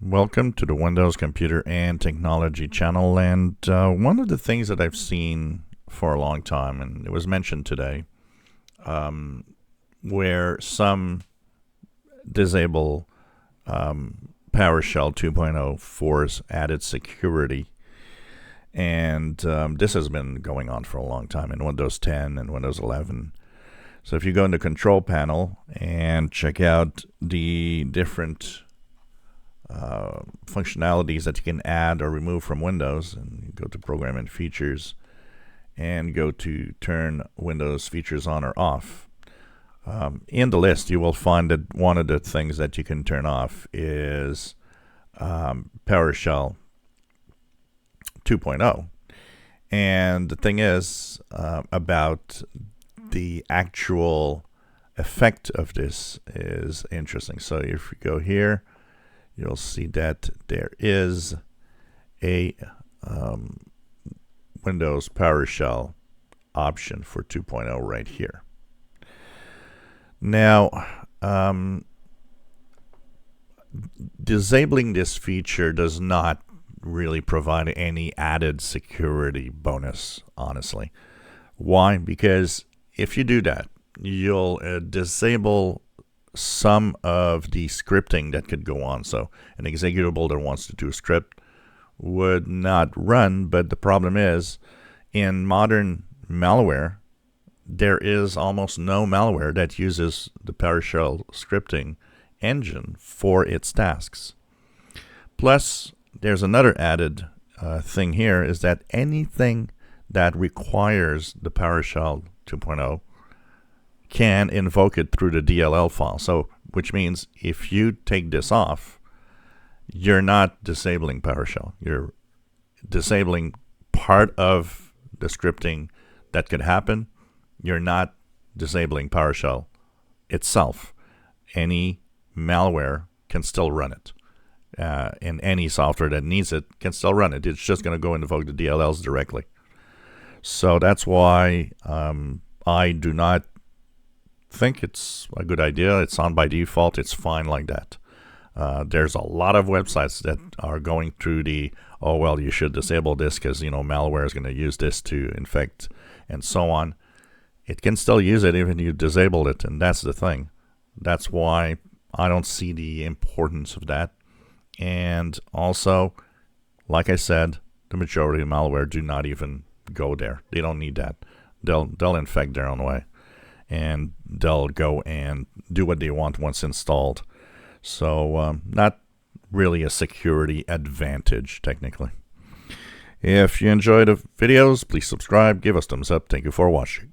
Welcome to the Windows Computer and Technology channel. And one of the things that I've seen for a long time, and it was mentioned today, where some disable PowerShell 2.0 for's added security. And this has been going on for a long time in Windows 10 and Windows 11. So if you go in the control panel and check out the different functionalities that you can add or remove from Windows, and you go to Program and Features and go to Turn Windows Features On or Off. In the list, you will find that one of the things that you can turn off is PowerShell 2.0. And the thing is about the actual effect of this is interesting. So if you go here, you'll see that there is a Windows PowerShell option for 2.0 right here. Now, disabling this feature does not really provide any added security bonus, honestly. Why? Because if you do that, you'll disable some of the scripting that could go on. So an executable that wants to do a script would not run, but the problem is in modern malware, there is almost no malware that uses the PowerShell scripting engine for its tasks. Plus, there's another added thing here is that anything that requires the PowerShell 2.0 can invoke it through the DLL file. So, which means if you take this off, you're not disabling PowerShell. You're disabling part of the scripting that could happen. You're not disabling PowerShell itself. Any malware can still run it. And any software that needs it can still run it. It's just going to go and invoke the DLLs directly. So that's why I do not think it's a good idea. It's on by default. It's fine like that. There's a lot of websites that are going through the, oh, well, you should disable this because, malware is going to use this to infect and so on. It can still use it even if you disable it, and that's the thing. That's why I don't see the importance of that. And also, like I said, the majority of malware do not even go there. They don't need that. They'll infect their own way, and they'll go and do what they want once installed. So not really a security advantage, technically. If you enjoyed the videos, please subscribe, give us thumbs up. Thank you for watching.